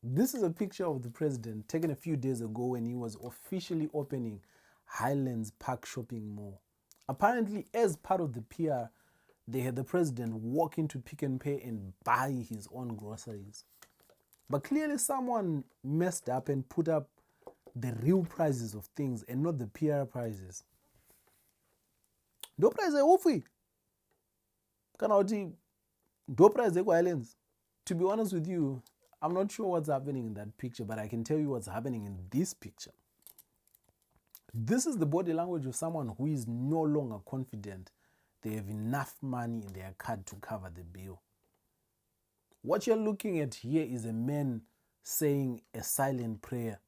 This is a picture of the president taken a few days ago when he was officially opening Highlands Park shopping mall. Apparently, as part of the PR, they had the president walk into Pick n Pay and buy his own groceries. But clearly someone messed up and put up the real prices of things and not the PR prices. Do price ufi? Kana uti do price Highlands? To be honest with you, I'm not sure what's happening in that picture, but I can tell you what's happening in this picture. This is the body language of someone who is no longer confident they have enough money in their card to cover the bill. What you're looking at here is a man saying a silent prayer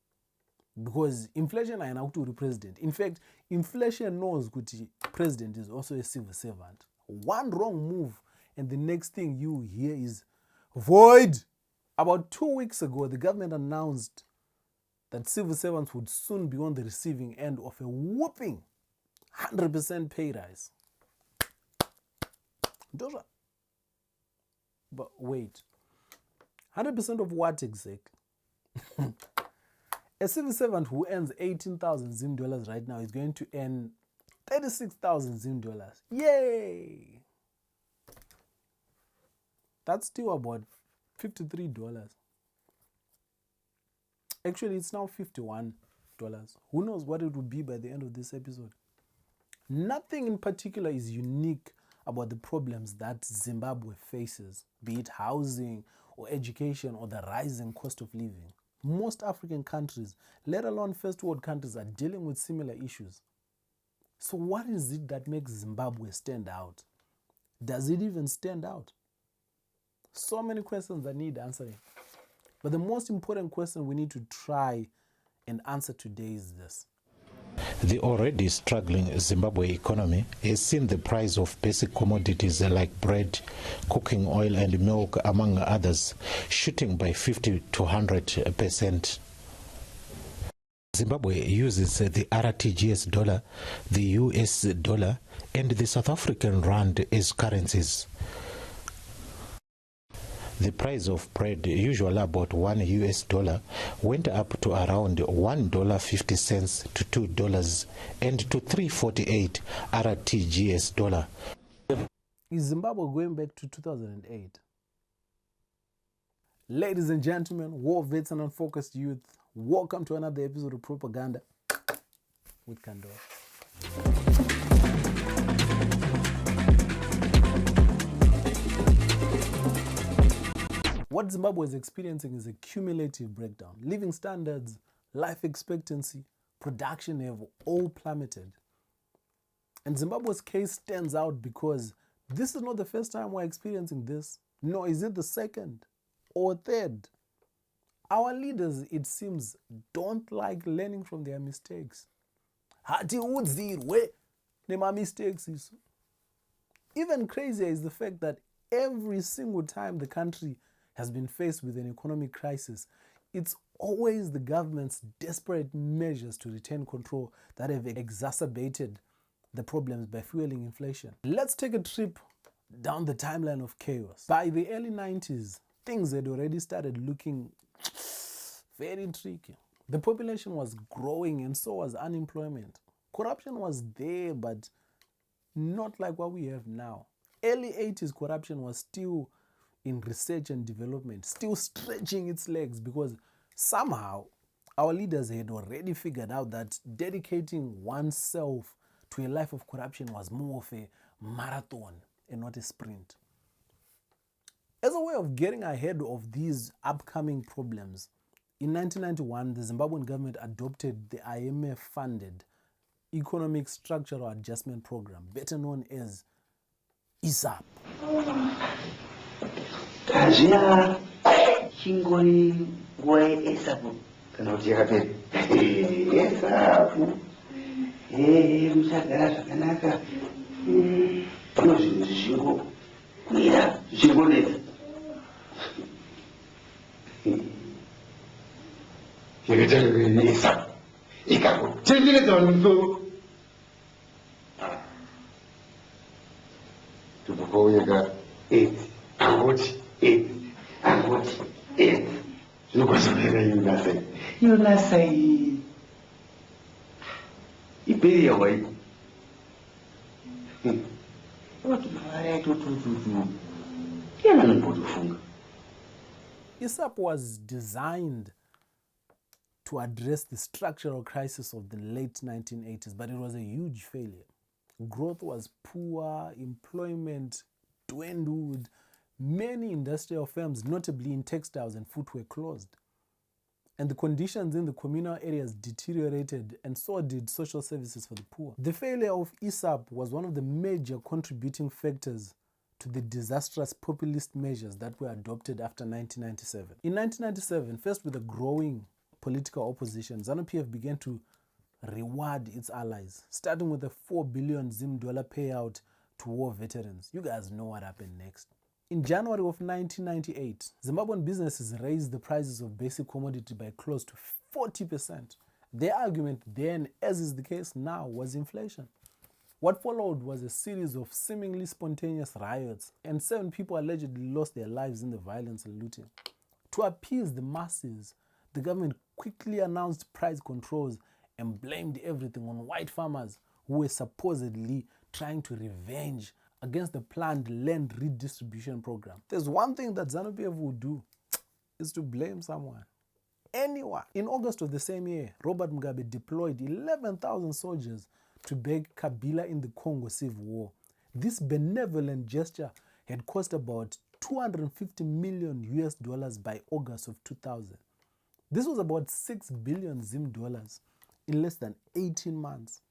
because inflation is not to president. In fact, inflation knows that the president is also a civil servant. One wrong move and the next thing you hear is void. About 2 weeks ago, the government announced that civil servants would soon be on the receiving end of a whooping 100% pay rise. But wait, 100% of what exactly? A civil servant who earns 18,000 Zim dollars right now is going to earn 36,000 Zim dollars. Yay! That's still about $53. Actually, it's now $51. Who knows what it would be by the end of this episode? Nothing in particular is unique about the problems that Zimbabwe faces, be it housing or education or the rising cost of living. Most African countries, let alone first world countries, are dealing with similar issues. So what is it that makes Zimbabwe stand out? Does it even stand out? So many questions that need answering. But the most important question we need to try and answer today is this. The already struggling Zimbabwe economy has seen the price of basic commodities like bread, cooking oil and milk, among others, shooting by 50 to 100%. Zimbabwe uses the RTGS dollar, the US dollar, and the South African rand as currencies. The price of bread, usually about $1 went up to around $1.50 to $2 and to $3.48 RTGS dollar. Is Zimbabwe going back to 2008? Ladies and gentlemen, war vets and unfocused youth, welcome to another episode of Propaganda with Kandoro. What Zimbabwe is experiencing is a cumulative breakdown. Living standards, life expectancy, production have all plummeted. And Zimbabwe's case stands out because this is not the first time we're experiencing this, nor is it the second or third. Our leaders, it seems, don't like learning from their mistakes. Mistakes. Even crazier is the fact that every single time the country has been faced with an economic crisis, it's always the government's desperate measures to retain control that have exacerbated the problems by fueling inflation. Let's take a trip down the timeline of chaos. By the early 90s, things had already started looking very tricky. The population was growing and so was unemployment. Corruption was there, but not like what we have now. Early 80s corruption was still in research and development, still stretching its legs because somehow our leaders had already figured out that dedicating oneself to a life of corruption was more of a marathon and not a sprint. As a way of getting ahead of these upcoming problems, in 1991, the Zimbabwean government adopted the IMF-funded Economic Structural Adjustment Program, better known as ISAP. Kazina chingoni ngwe esabu kana kuti yakapera esabu muchagara zvakanaka pano zvinhu zvichingokwira zvichingonetsa yakataresabu ikakotenderedza vanhu musoro tobva kwauyeka angoti angoti Zvinokwazokuera yonasa iyi iperi yawai wati mavara yatotototo iyana anombotofunga. ISAP was designed to address the structural crisis of the late 1980s, but it was a huge failure. Growth was poor, employment dwindled, many industrial firms, notably in textiles and footwear, closed. And the conditions in the communal areas deteriorated, and so did social services for the poor. The failure of ISAP was one of the major contributing factors to the disastrous populist measures that were adopted after 1997. In 1997, faced with a growing political opposition, ZANU-PF began to reward its allies, starting with a 4 billion Zim dollar payout to war veterans. You guys know what happened next. In January of 1998, Zimbabwean businesses raised the prices of basic commodity by close to 40%. Their argument then, as is the case now, was inflation. What followed was a series of seemingly spontaneous riots, and 7 people allegedly lost their lives in the violence and looting. To appease the masses, the government quickly announced price controls and blamed everything on white farmers who were supposedly trying to revenge against the planned land redistribution program. There's one thing that ZANU-PF would do, is to blame someone. Anyone. In August of the same year, Robert Mugabe deployed 11,000 soldiers to back Kabila in the Congo Civil War. This benevolent gesture had cost about 250 million US dollars by August of 2000. This was about 6 billion Zim dollars in less than 18 months.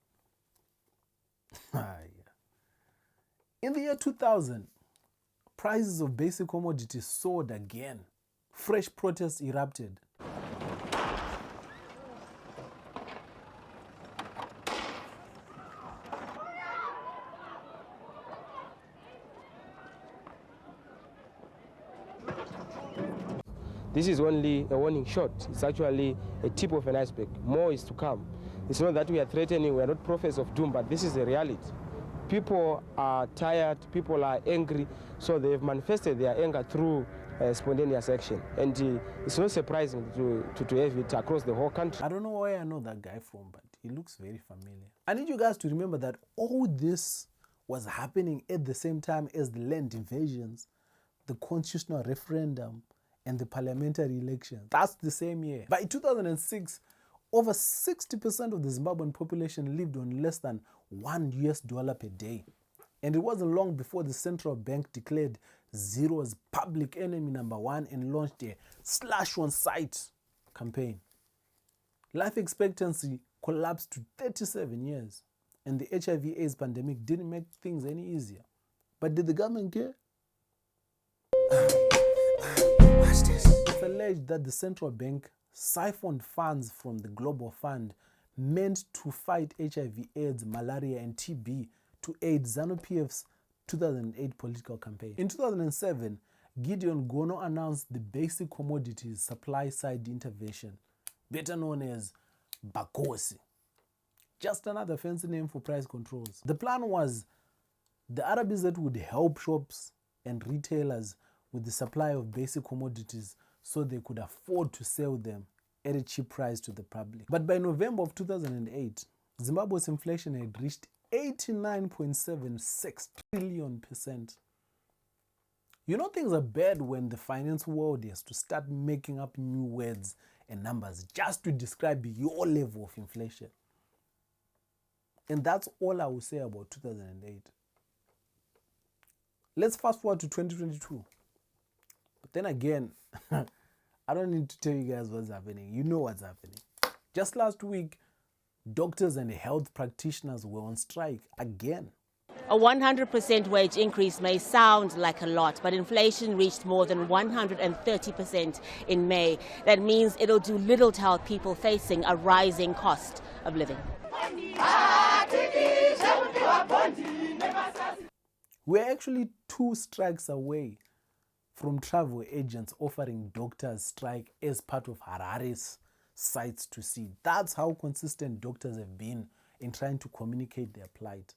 In the year 2000, prices of basic commodities soared again. Fresh protests erupted. This is only a warning shot. It's actually a tip of an iceberg. More is to come. It's not that we are threatening, we are not prophets of doom, but this is the reality. People are tired, people are angry, so they've manifested their anger through spontaneous action. And it's not surprising to have it across the whole country. I don't know where I know that guy from, but he looks very familiar. I need you guys to remember that all this was happening at the same time as the land invasions, the constitutional referendum, and the parliamentary elections. That's the same year. By 2006, over 60% of the Zimbabwean population lived on less than $1 US per day. And it wasn't long before the central bank declared Zero's public enemy #1 and launched a slash on sight campaign. Life expectancy collapsed to 37 years, and the HIV/AIDS pandemic didn't make things any easier. But did the government care? It's alleged that the central bank siphoned funds from the Global Fund meant to fight HIV/AIDS, malaria, and TB to aid ZANU-PF's 2008 political campaign. In 2007, Gideon Gono announced the Basic Commodities Supply Side Intervention, better known as BAKOSI. Just another fancy name for price controls. The plan was the RBZ would help shops and retailers with the supply of basic commodities so they could afford to sell them at a cheap price to the public. But by November of 2008, Zimbabwe's inflation had reached 89.76 trillion %. You know things are bad when the finance world has to start making up new words and numbers just to describe your level of inflation. And that's all I will say about 2008. Let's fast forward to 2022. But then again, I don't need to tell you guys what's happening. You know what's happening. Just last week, doctors and health practitioners were on strike again. A 100% wage increase may sound like a lot, but inflation reached more than 130% in May. That means it'll do little to help people facing a rising cost of living. We're actually 2 strikes away from travel agents offering doctors strike as part of Harare's sights to see. That's how consistent doctors have been in trying to communicate their plight.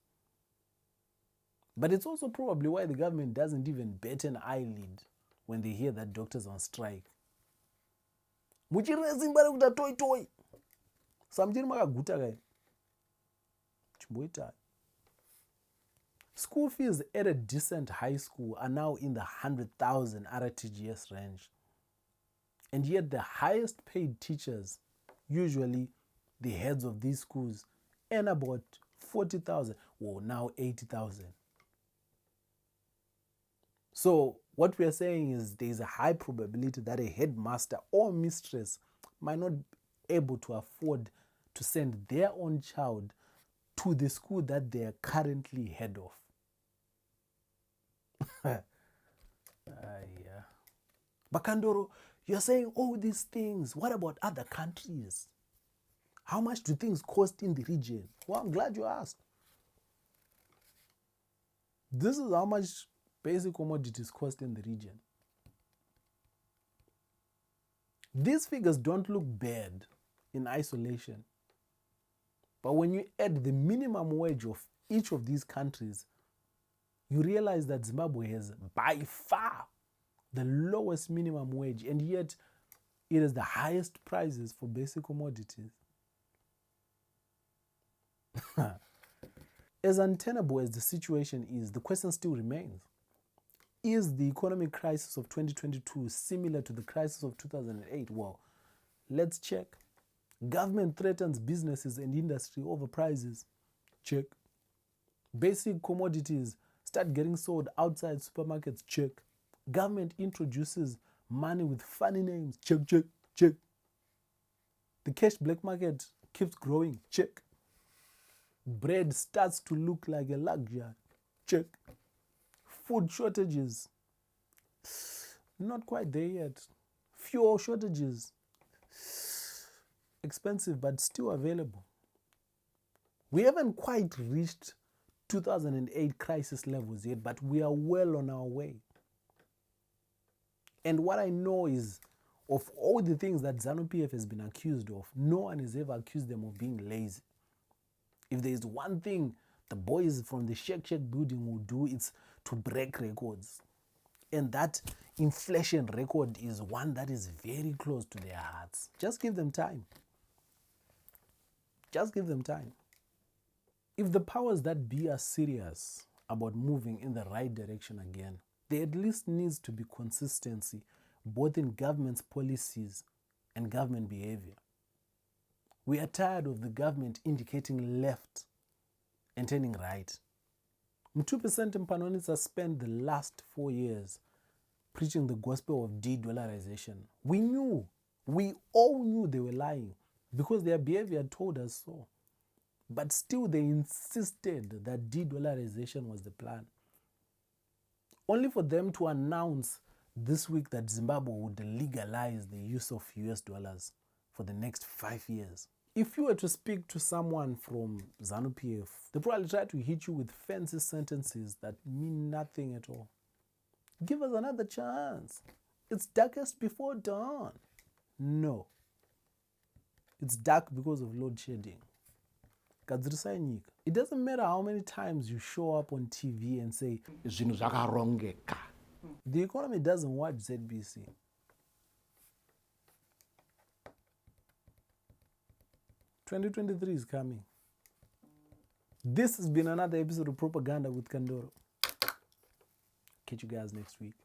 But it's also probably why the government doesn't even bat an eyelid when they hear that doctors are on strike. muchiri nesimba rekuita toi toi saka muchiri makaguta kai chimboitai. School fees at a decent high school are now in the 100,000 RTGS range. And yet the highest paid teachers, usually the heads of these schools, earn about 40,000 or now 80,000. So what we are saying is there is a high probability that a headmaster or mistress might not be able to afford to send their own child to the school that they are currently head of. Yeah. But Kandoro, you're saying all these things. What about other countries? How much do things cost in the region? Well, I'm glad you asked. This is how much basic commodities cost in the region. These figures don't look bad in isolation. But when you add the minimum wage of each of these countries, you realize that Zimbabwe has by far the lowest minimum wage, and yet it has the highest prices for basic commodities. As untenable as the situation is, the question still remains. Is the economic crisis of 2022 similar to the crisis of 2008? Well, let's check. Government threatens businesses and industry over prices. Check. Basic commodities start getting sold outside supermarkets. Check. Government introduces money with funny names. Check, check, check. The cash black market keeps growing. Check. Bread starts to look like a luxury. Check. Food shortages, not quite there yet. Fuel shortages, expensive but still available. We haven't quite reached 2008 crisis levels yet, but we are well on our way. And what I know is, of all the things that ZANU-PF has been accused of, no one has ever accused them of being lazy. If there is one thing the boys from the Shake building will do, it's to break records. And that inflation record is one that is very close to their hearts. Just give them time. Just give them time. If the powers that be are serious about moving in the right direction again, there at least needs to be consistency both in government's policies and government behavior. We are tired of the government indicating left and turning right. 2% Mpanonisa spent the last 4 years preaching the gospel of de-dollarization. We all knew they were lying because their behavior told us so. But still they insisted that de-dollarization was the plan. Only for them to announce this week that Zimbabwe would legalize the use of US dollars for the next 5 years. If you were to speak to someone from ZANU-PF, they probably try to hit you with fancy sentences that mean nothing at all. Give us another chance. It's darkest before dawn. No. It's dark because of load shedding. It doesn't matter how many times you show up on TV and say, the economy doesn't watch ZBC. "2023 is coming." This has been another episode of Propaganda with Kandoro. Catch you guys next week.